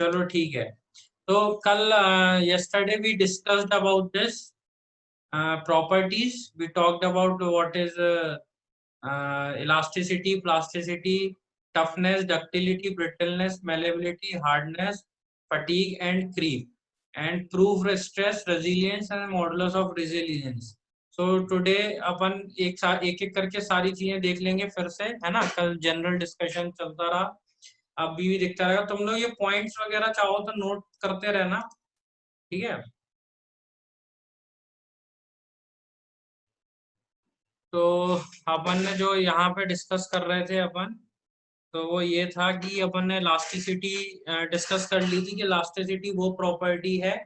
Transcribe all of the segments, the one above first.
चलो ठीक है। तो कल yesterday we discussed about this properties. We talked about what is elasticity, plasticity, toughness, ductility, brittleness, malleability, hardness, fatigue and creep, and proof stress, resilience and modulus of resilience. So today अपन एक एक करके सारी चीजें देख लेंगे फिर से, है ना। कल जनरल डिस्कशन चलता रहा, अभी भी दिखता रहेगा। तुम लोग ये पॉइंट्स वगैरह चाहो तो नोट करते रहना, ठीक है। तो अपन ने जो यहाँ पे डिस्कस कर रहे थे अपन, तो वो ये था कि अपन ने इलास्टिसिटी डिस्कस कर ली थी कि इलास्टिसिटी वो प्रॉपर्टी है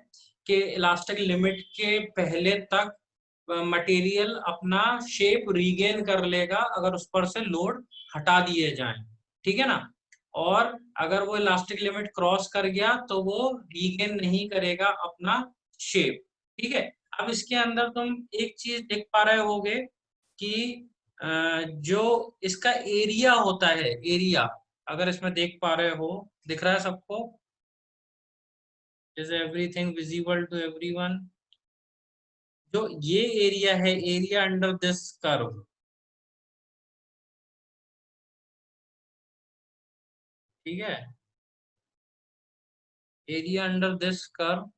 कि इलास्टिक लिमिट के पहले तक मटेरियल अपना शेप रीगेन कर लेगा अगर उस पर से लोड हटा दिए जाएं, ठीक है ना। और अगर वो इलास्टिक लिमिट क्रॉस कर गया तो वो रीगेन नहीं करेगा अपना शेप, ठीक है। अब इसके अंदर तुम एक चीज देख पा रहे होगे कि जो इसका एरिया होता है, एरिया, अगर इसमें देख पा रहे हो, दिख रहा है सबको? Is everything visible to everyone? जो ये एरिया है, एरिया अंडर दिस कर्व, ठीक है, area under this curve.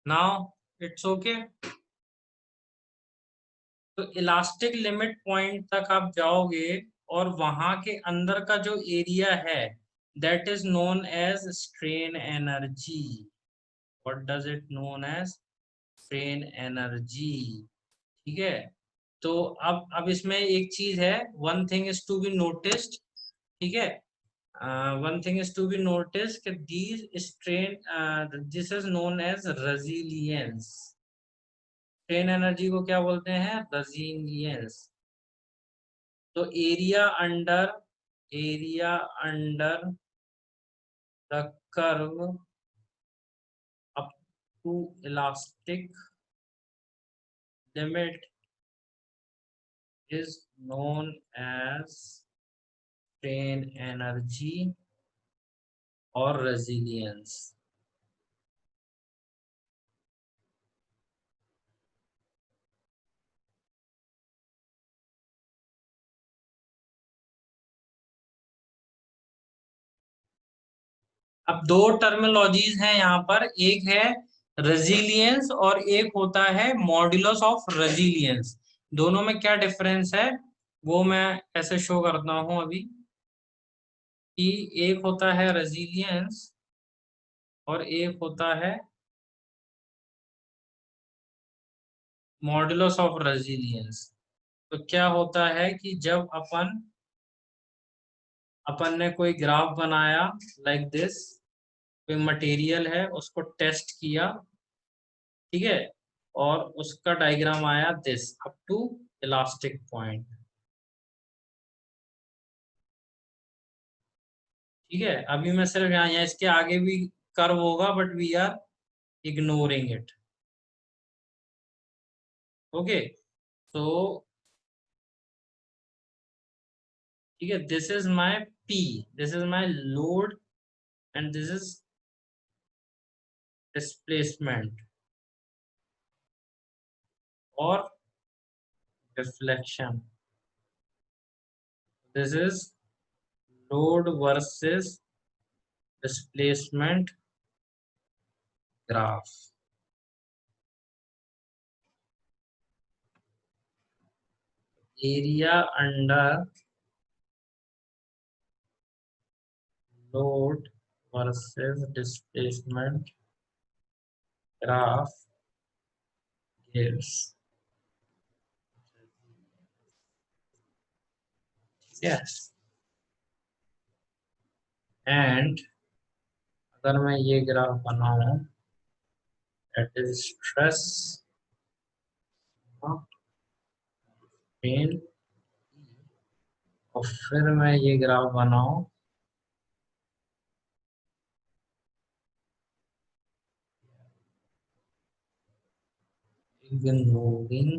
Now it's okay. तो इलास्टिक लिमिट पॉइंट तक आप जाओगे और वहां के अंदर का जो एरिया है, that is known as strain energy. What does it known as? Strain energy, ठीक है। तो अब इसमें एक चीज है, one thing is to be noticed, ठीक है। One thing is to be notice कि these strain, this is known as resilience. Strain energy को क्या बोलते हैं? रेजिलियंस। तो area under the curve up to elastic limit is known as strain energy or resilience. अब दो terminologies हैं यहाँ पर, एक है रेजिलियंस और एक होता है मॉड्यूलस ऑफ रेजिलियंस। दोनों में क्या डिफरेंस है वो मैं ऐसे शो करता हूं अभी, कि एक होता है रेजिलियंस और एक होता है मॉड्यूलस ऑफ रेजिलियंस। तो क्या होता है कि जब अपन ने कोई ग्राफ बनाया लाइक दिस, कोई मटेरियल है उसको टेस्ट किया, ठीक है, और उसका डायग्राम आया this up to elastic point, ठीक है। अभी मैं सिर्फ यहाँ इसके आगे भी कर्व होगा but we are ignoring it, okay. तो ठीक है, this is my P, this is my load and this is displacement और deflection. This is load versus displacement graph. Area under load versus displacement graph gives, yes, and अगर मैं ये graph बनाऊं, that is stress pen, और फिर मैं ये graph बनाऊं ignoring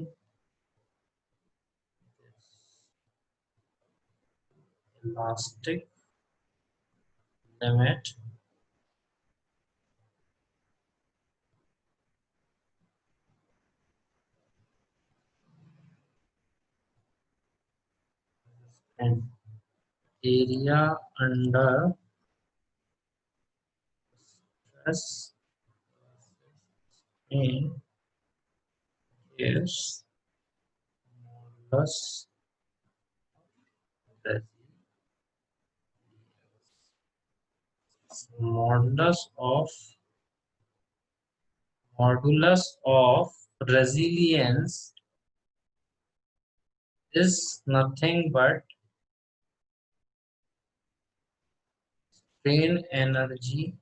elastic limit and area under stress in is modulus modulus of modulus of resilience is nothing but strain energy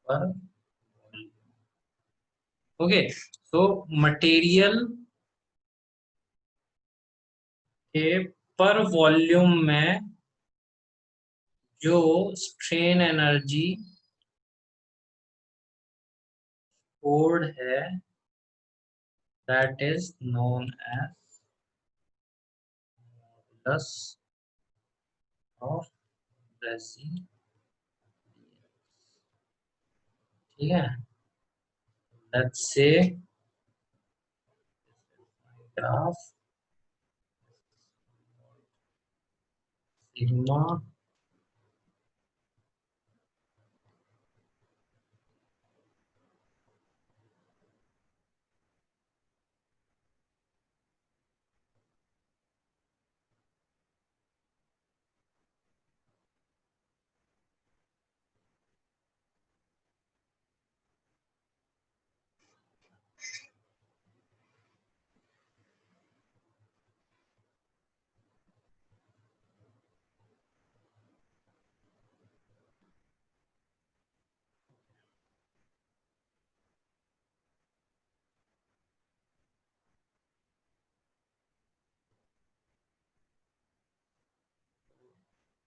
per volume. Okay, so material के पर volume में जो strain energy stored है that is known as modulus of resilience. ठीक है, let's say graph sigma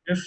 if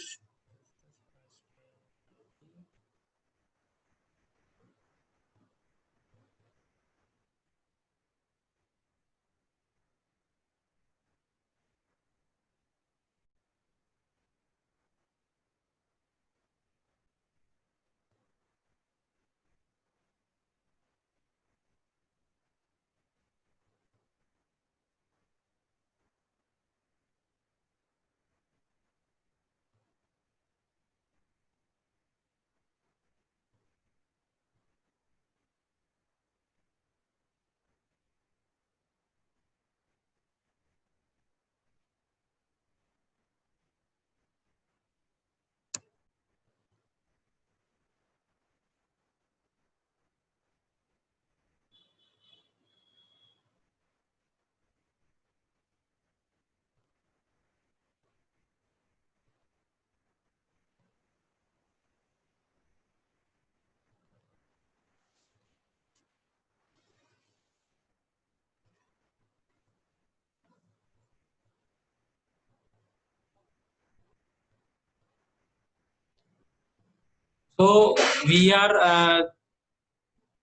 so we are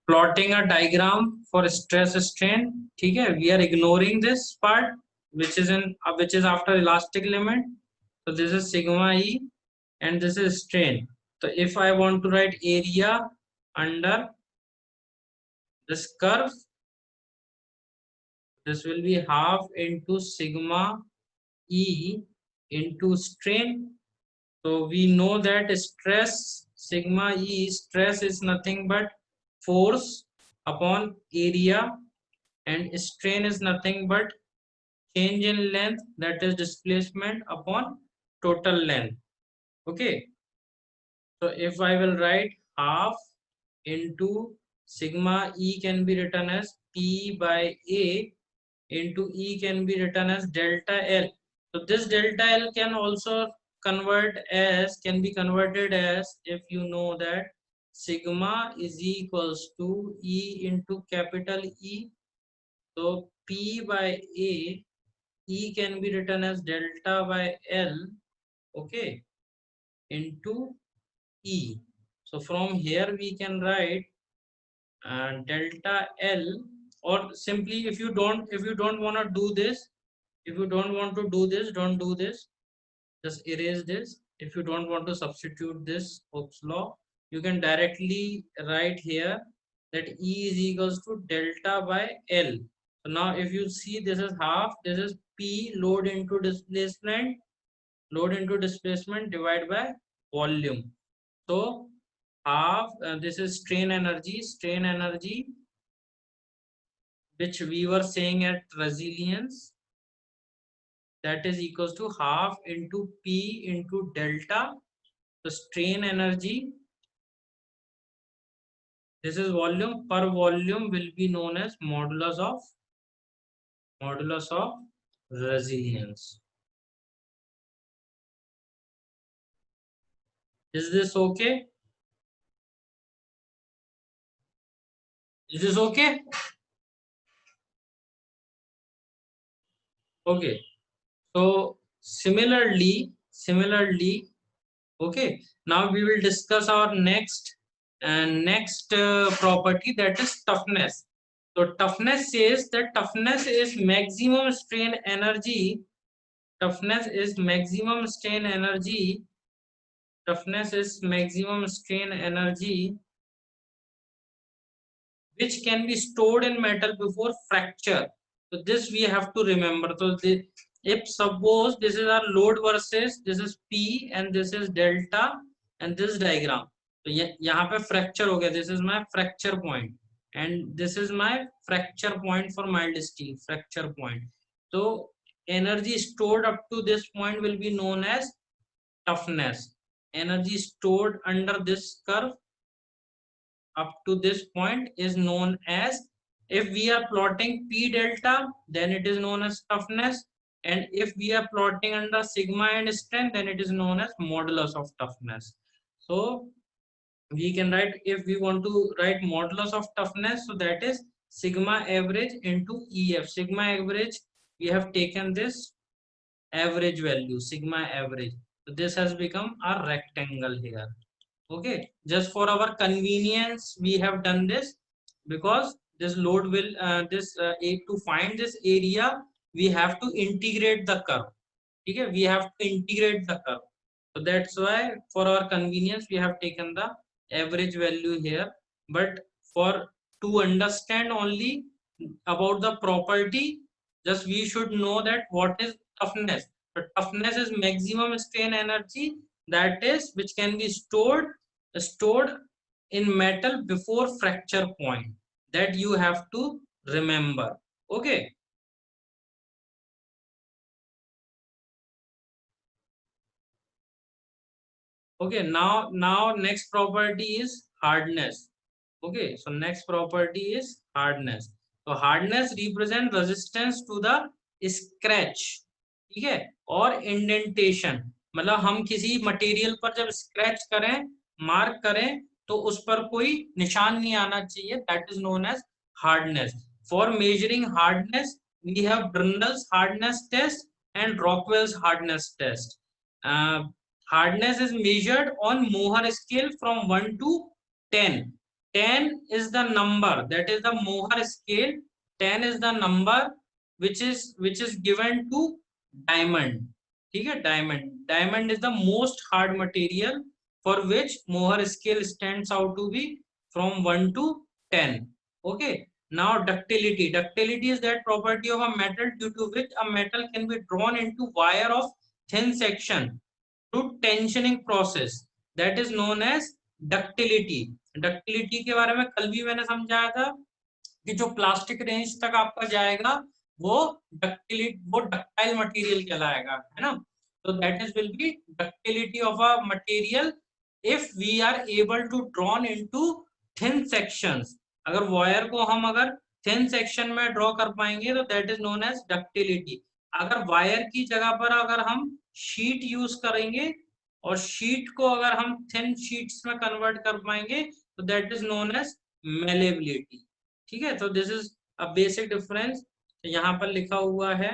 plotting a diagram for stress strain. ठीक है, we are ignoring this part which is after elastic limit. So this is sigma e and this is strain. So if I want to write area under this curve, this will be half into sigma e into strain. So we know that stress sigma e stress is nothing but force upon area and strain is nothing but change in length, that is displacement upon total length. Okay, so if I will write half into sigma e can be written as p by a into e can be written as delta L. So this delta L can also can be converted as, if you know that sigma is equals to E into capital E. So P by A, E can be written as delta by L, okay, into E. So from here we can write delta L, or simply if you don't want to do this, If you don't want to do this, don't do this. Just erase this. If you don't want to substitute this Hooke's law, you can directly write here that E is equals to delta by L. So now if you see, this is half, this is P, load into displacement, divided by volume. So half, this is strain energy, which we were saying at resilience, that is equals to half into P into delta. The strain energy, this is volume, per volume will be known as modulus of resilience. Is this okay? Is this okay? Okay. So similarly, okay. Now we will discuss our next property, that is toughness. So toughness says that toughness is maximum strain energy. Toughness is maximum strain energy. Toughness is maximum strain energy which can be stored in metal before fracture. So this we have to remember. So if suppose this is our load versus this is P and this is delta and this diagram. So यहाँ पे fracture हो गया. This is my fracture point and this is my fracture point for mild steel. Fracture point. So energy stored up to this point will be known as toughness. Energy stored under this curve up to this point is known as, if we are plotting P delta, then it is known as toughness, and if we are plotting under sigma and strength, then it is known as modulus of toughness. So we can write, if we want to write modulus of toughness, so that is sigma average into EF. Sigma average, we have taken this average value, sigma average. So this has become a rectangle here. Okay, just for our convenience we have done this, because this load will to find this area we have to integrate the curve. Okay, we have to integrate the curve, so that's why for our convenience we have taken the average value here. But for to understand only about the property, just we should know that what is toughness. So toughness is maximum strain energy, that is which can be stored in metal before fracture point. That you have to remember. Okay. Okay, now next property is hardness. Okay, so next property is hardness. So hardness represent resistance to the scratch. ठीक है, और indentation, मतलब हम किसी material पर जब scratch करें, mark करें, तो उस पर कोई निशान नहीं आना चाहिए. That is known as hardness. For measuring hardness we have Brinell's hardness test and Rockwell's hardness test. Hardness is measured on Mohr scale from 1 to 10. 10 is the number, that is the Mohr scale. 10 is the number which is given to diamond. Okay, diamond is the most hard material, for which Mohr scale stands out to be from 1 to 10. Okay, now ductility. Ductility is that property of a metal due to which a metal can be drawn into wire of thin section through tensioning process, that is known as ductility. Ductility के बारे में कल भी मैंने समझाया था कि जो प्लास्टिक रेंज तक आपका जाएगा वो डक्टाइल मटेरियल कहलाएगा, है ना. तो that is will be ductility of a material if we are able to drawn into thin sections. अगर वायर को हम अगर थिन सेक्शन में ड्रॉ कर पाएंगे तो that is known as ductility. अगर वायर की जगह पर अगर हम शीट यूज करेंगे और शीट को अगर हम थिन शीट्स में कन्वर्ट कर पाएंगे तो that is known as malleability. ठीक है, तो this is a basic difference. यहाँ पर लिखा हुआ है,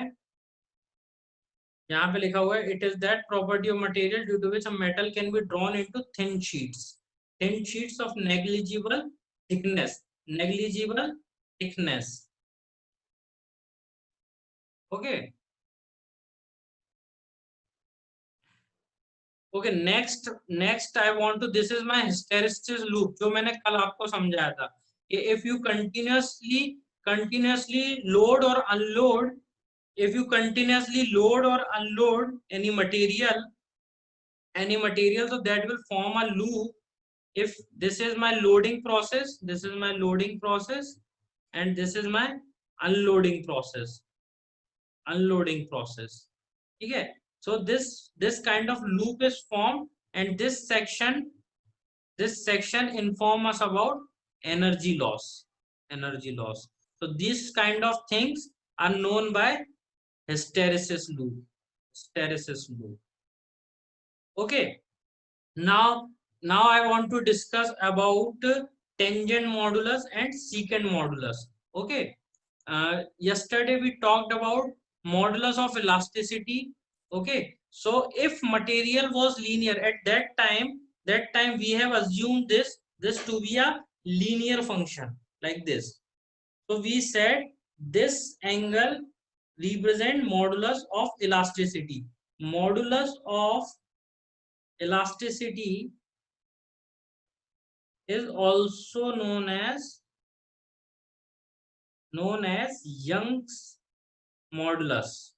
यहाँ पे लिखा हुआ है, it is that property of material due to which a metal can be drawn into thin sheets of negligible thickness. Okay, okay, next I want to, this is my hysteresis loop, जो मैंने कल आपको समझाया था कि if you continuously load और unload, if you continuously load or unload any material, so that will form a loop. If this is my loading process, this is my loading process, and this is my unloading process, ठीक है. So this kind of loop is formed, and this section inform us about energy loss. So these kind of things are known by hysteresis loop. Okay, now I want to discuss about tangent modulus and secant modulus. Okay, yesterday we talked about modulus of elasticity. Okay, so if material was linear at that time we have assumed this to be a linear function like this. So we said this angle represent modulus of elasticity. Modulus of elasticity is also known as Young's modulus.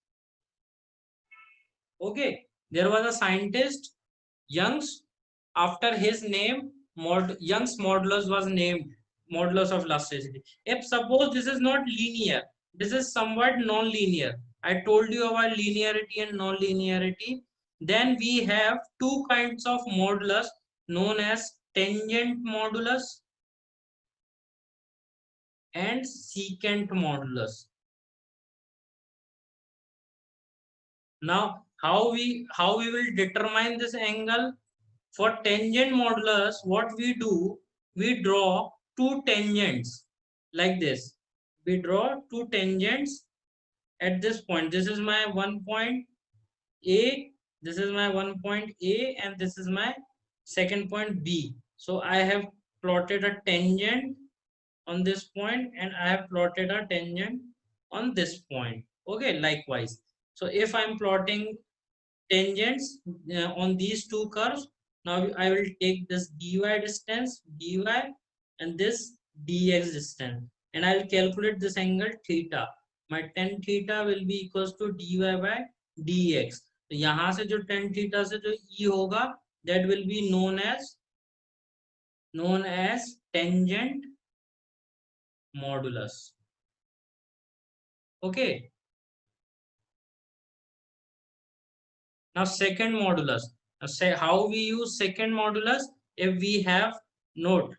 Okay, there was a scientist Young's, after his name Young's modulus was named, modulus of elasticity. If suppose this is not linear, this is somewhat non-linear. I told you about linearity and non-linearity. Then we have two kinds of modulus known as tangent modulus and secant modulus. Now how we will determine this angle? For tangent modulus, what we do, we draw two tangents like this. We draw two tangents at this point. This is my one point A, this is my one point A, and this is my second point B. So I have plotted a tangent on this point, and I have plotted a tangent on this point. Okay, likewise. So if I'm plotting tangents on these two curves, now I will take this dy distance, dy, and this dx distance, and I will calculate this angle theta. My tan theta will be equals to dy by dx. तो यहाँ से जो tan theta से जो e होगा, that will be known as tangent modulus. Okay. Now secant modulus. Now say how we use secant modulus. If we have note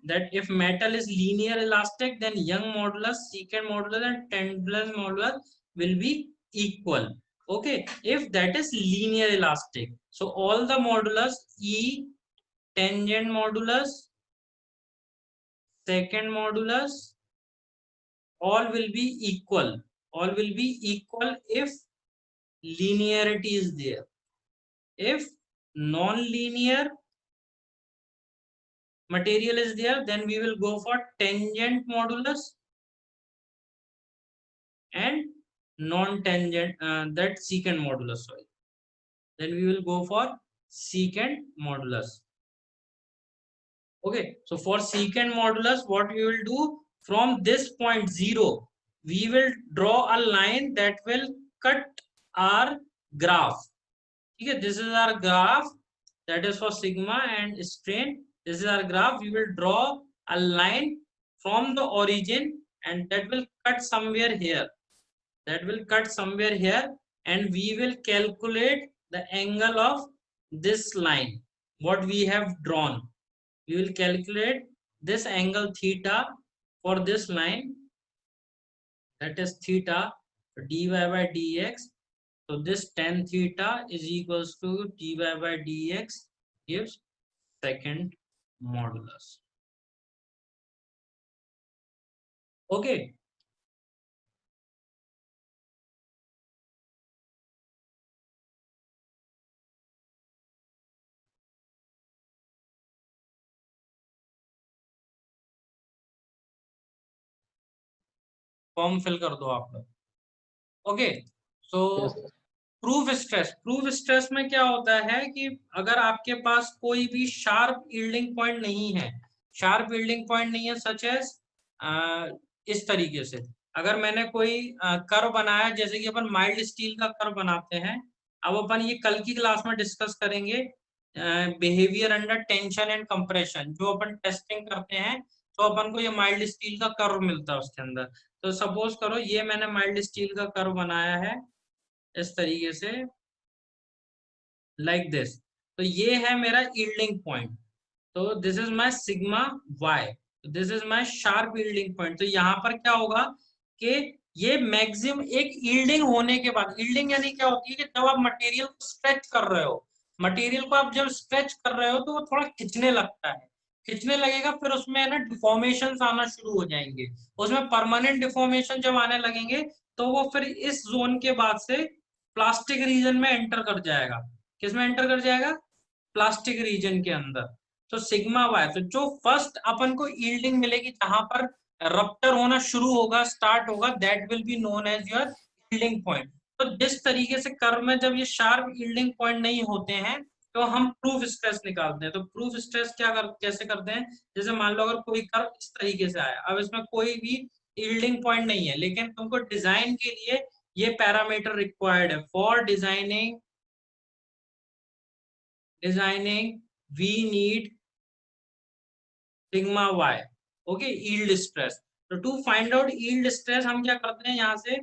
that if metal is linear elastic, then Young modulus, secant modulus, and tangent modulus will be equal. Okay, if that is linear elastic, so all the modulus E, tangent modulus, secant modulus, all will be equal. All will be equal if linearity is there. If non-linear material is there, then we will go for tangent modulus, and non-tangent, that secant modulus, sorry. Then we will go for secant modulus. Okay, so for secant modulus, what we will do, from this point 0, we will draw a line that will cut our graph. Okay, this is our graph, that is for sigma and strain. This is our graph. We will draw a line from the origin, and that will cut somewhere here. And we will calculate the angle of this line, what we have drawn. We will calculate this angle theta for this line, that is theta, dy by dx. So this tan theta is equals to dy by dx gives secant modulus. Okay. Form fill कर दो आप लोग. Okay, so Yes, sir. Proof stress में क्या होता है कि अगर आपके पास कोई भी शार्प यील्डिंग पॉइंट नहीं है, शार्प यील्डिंग पॉइंट नहीं है, सच एज इस तरीके से अगर मैंने कोई कर्व बनाया, जैसे कि अपन माइल्ड स्टील का कर्व बनाते हैं, अब अपन ये कल की क्लास में डिस्कस करेंगे, behaviour under tension and compression, जो अपन टेस्टिंग करते हैं तो अपन को ये माइल्ड स्टील का कर्व मिलता है उसके अंदर। तो सपोज करो ये मैंने माइल्ड स्टील का कर्व बनाया है इस तरीके से, लाइक दिस, तो ये है मेरा यील्डिंग पॉइंट, तो this is my sigma Y, this is my sharp yielding point. तो यहाँ पर क्या होगा कि ये मैक्सिमम एक यील्डिंग होने के बाद, यील्डिंग यानी क्या होती है कि जब आप मटेरियल को स्ट्रेच कर रहे हो, मटेरियल को आप जब स्ट्रेच कर रहे हो तो वो थोड़ा खिंचने लगता है, खिंचने लगेगा, फिर उसमें है ना डिफॉर्मेशन आना शुरू हो जाएंगे, उसमें परमानेंट डिफॉर्मेशन जब आने लगेंगे तो वो फिर इस जोन के बाद से प्लास्टिक रीजन में एंटर कर जाएगा। किसमें एंटर कर जाएगा? प्लास्टिक रीजन के अंदर। तो सिग्मा वाई, तो जो फर्स्ट अपन को यील्डिंग मिलेगी जहां पर रप्चर होना शुरू होगा, स्टार्ट होगा, that will be known as your yielding point. तो जिस तरीके से कर्व में जब ये शार्प यील्डिंग पॉइंट नहीं होते हैं तो हम प्रूफ स्ट्रेस निकालते हैं। तो प्रूफ स्ट्रेस कैसे करते हैं, जैसे मान लो अगर कोई कर्व इस तरीके से आया, अब इसमें कोई भी यील्डिंग पॉइंट नहीं है, लेकिन तुमको डिजाइन के लिए ये पैरामीटर रिक्वायर्ड है। For designing we need sigma y, okay, yield stress। तो to find out yield stress हम क्या करते हैं, यहाँ से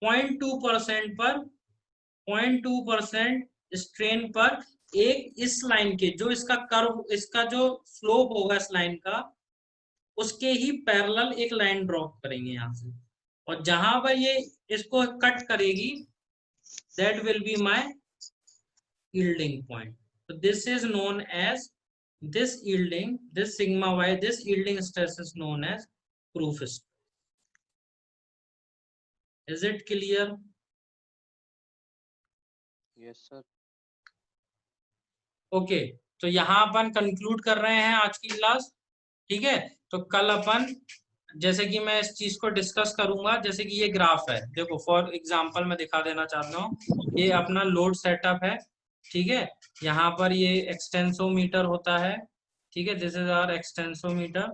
0.2% पर 0.2% स्ट्रेन पर एक इस लाइन के, जो इसका कर्व, इसका जो स्लोप होगा इस लाइन का, उसके ही पैरेलल एक लाइन ड्रॉप करेंगे यहाँ से, और जहां पर ये इसको कट करेगी that will be my yielding point. So this is known as, this yielding, this sigma y, this yielding stress is known as proof stress. Is it clear? Yes sir. Okay, तो यहाँ अपन conclude कर रहे हैं आज की class, ठीक है। तो कल अपन, जैसे कि मैं इस चीज को डिस्कस करूंगा, जैसे कि ये ग्राफ है, देखो फॉर एग्जांपल मैं दिखा देना चाहता हूँ, ये अपना लोड सेटअप है, ठीक है। यहाँ पर ये एक्सटेंसोमीटर होता है, ठीक है, दिस इज आवर एक्सटेंसोमीटर,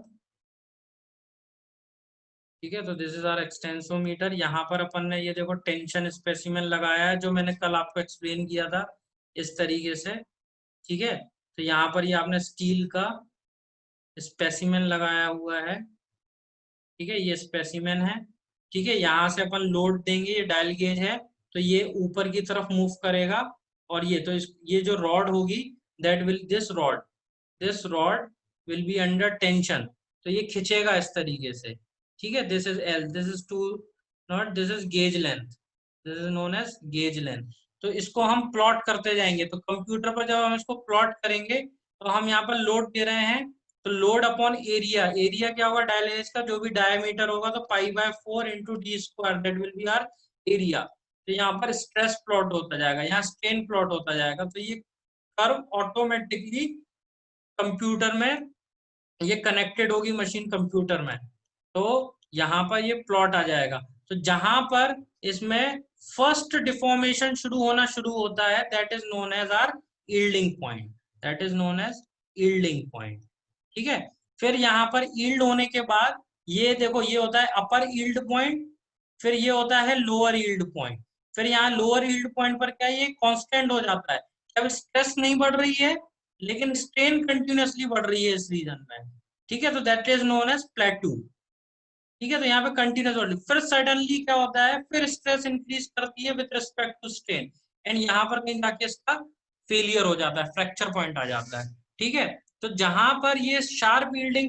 ठीक है। तो दिस इज आवर एक्सटेंसोमीटर। यहाँ पर अपन ने ये देखो टेंशन स्पेसिमेन लगाया है, जो मैंने कल आपको एक्सप्लेन किया था इस तरीके से, ठीक है। तो यहाँ पर ये आपने स्टील का स्पेसिमेन लगाया हुआ है, ठीक है, ये स्पेसिमेन है, ठीक है। यहाँ से अपन लोड देंगे, ये डायल गेज है, तो ये ऊपर की तरफ मूव करेगा, और ये तो ये जो रॉड होगी, that will, this rod will be under tension, तो ये खिंचेगा इस तरीके से, ठीक है। This is L, this is to not, this is gauge length, this is known as gauge length. तो इसको हम प्लॉट करते जाएंगे, तो कंप्यूटर पर जब हम इसको प्लॉट करेंगे तो हम यहाँ पर लोड दे रहे हैं, तो लोड अपॉन एरिया, एरिया क्या होगा डायल गेज का, जो भी डायमीटर होगा, तो पाई/4 into D square, that will be our area. तो यहाँ पर स्ट्रेस प्लॉट होता जाएगा, यहाँ स्ट्रेन प्लॉट होता जाएगा, तो ये कर्व ऑटोमेटिकली कंप्यूटर में ये कनेक्टेड होगी, मशीन कंप्यूटर में, तो यहाँ पर ये प्लॉट आ जाएगा। तो जहां पर इसमें फर्स्ट डिफॉर्मेशन शुरू होता है, that is known as our yielding point, that is known as yielding point, ठीक है। फिर यहाँ पर यील्ड होने के बाद ये देखो, ये होता है अपर यील्ड पॉइंट, फिर ये होता है लोअर यील्ड पॉइंट, फिर यहाँ लोअर यील्ड पॉइंट पर क्या ये कांस्टेंट हो जाता है, जब स्ट्रेस नहीं बढ़ रही है लेकिन स्ट्रेन कंटिन्यूअसली बढ़ रही है इस रीजन में, ठीक है, तो that is known as plateau, ठीक है। तो यहाँ पे कंटिन्यूस बढ़ रही, फिर सडनली क्या होता है, फिर स्ट्रेस इंक्रीज करती है with respect to strain, and यहाँ पर कहीं जाके इसका फेलियर हो जाता है, फ्रैक्चर पॉइंट आ जाता है, ठीक है। तो जहां पर ये शार्प यील्डिंग